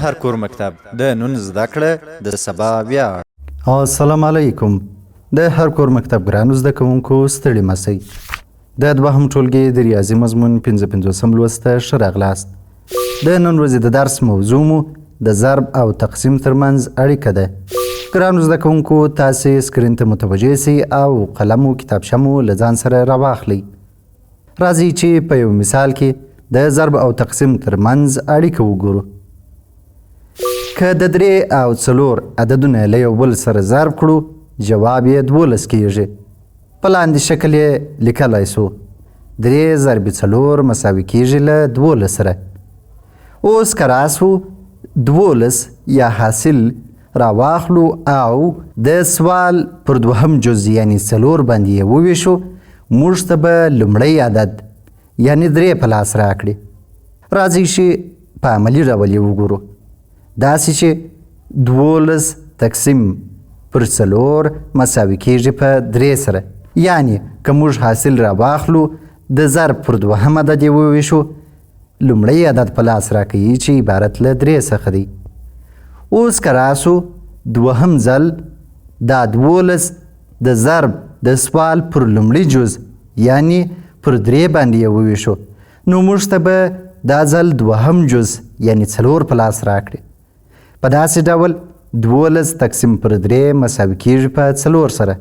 هر کور مکتب د نن زده کړه د سبا ویاړ. السلام علیکم. د هر کور مکتب ګرانو زده کوونکو ستړي مسئ. د دوهم ټولګي د ریاضي مضمون 55 لوست ته ښه راغلاست. د نن ورځې د درس موضوع مو د ضرب او تقسیم ترمنځ اړیکه ده. ګرانو زده کوونکو تاسې سکرین ته متوجه سئ او قلم او کتابچه مو له ځان سره راواخلئ. راځئ چې په یو مثال کې د ضرب او تقسیم ترمنځ اړیکه وګورو. که د 3 او 4 عددونه له یو بل سره ضرب کړو جواب یې 12 کیږي. په لاندې شکل یې لیکلی سو 3 ضرب 4 مساوي کیږي له 12 سره. اوس که راسو 12 یا حاصل راواخلو او د سوال پر دوهم جز یعنی 4 باندې یې وویشو، موږ ته به لومړی عدد یعنی 3 په لاس راکړي. راځئ چې په عملي ډول یې وګورو. داسې چې 12 تقسیم پر 4 مساوي کیږي په 3 سره. یعنی که موږ حاصل راواخلو د ضرب پر دوهم عدد یې وویشو، لومړی عدد په لاس راکوي چې عبارت له 3 څخه دی. اوس که راسو دوهم ځل دا 12 د ضرب د سوال پر لومړي جز یعنی پر 3 باندې یې وویشو، نو موږ ته به دا ځل دوهم جز یعنی 4 په لاس راکړي. په داسې ډول 12 تقسیم پر 3 مساوي کیږي په 4 سره.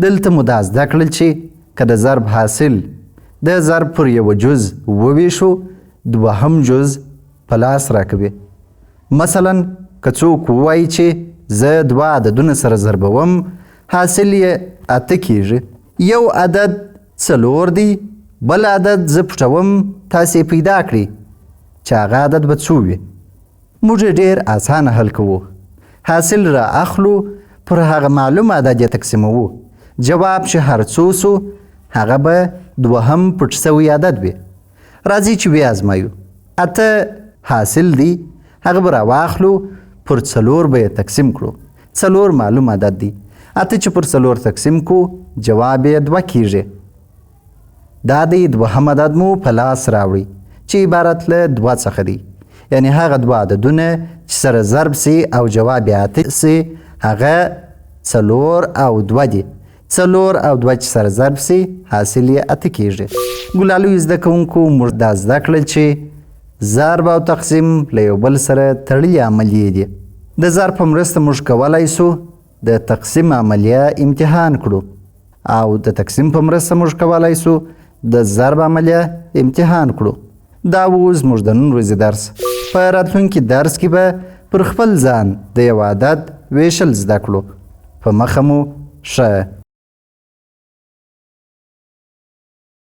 دلته مو دا زده کړل چې که د ضرب حاصل د ضرب پر یو جز وویشو، دوهم جز په لاس راکوي. مثلا که څوک ووایي چې زه 2 عددونه سره ضربوم، حاصل یې 8 کیږي. یو عدد 4 دی، بل عدد زه پټوم، تاسې پیدا کړئ چې هغه عدد به څو وي. موږ ډېر اسانه حل کوو. حاصل را اخلو، پر هغه معلوم عدد یې تقسیموو. جواب چې هر څو سو هغه به دوهم پټ سوی عدد وي. راځئ چې وازمایو. 8 حاصل دی، هغه به راواخلو، پر 4 به یې تقسیم کړو. 4 معلوم عدد دی. 8 چې پر 4 تقسیم کو جواب یې 2 کیږي. دا دی دوهم عدد مو په لاس راوړي چې عبارت له 2 څخه دی. یعنی هغه 2 عددونه چې سره ضرب سي او جواب یې 8 سي هغه 4 او 2 دي. 4 او 2 چې سره ضرب سي حاصل یې 8 کیږي. ګلالو زده کوونکو موږ دا زده کړل چې ضرب او تقسیم له یو بل سره تړلي عملیې دي. د ضرب په مرسته موږ کولی سو د تقسیم عملیه امتحان کړو او د تقسیم په مرسته موږ کولی سو د ضرب عملیه امتحان کړو. دا اوس موږ د نن ورځې درس. په راتلونکي درس کې به پر خپل ځان د یو عدد ویشل زده کړو. په مخه مو ښه.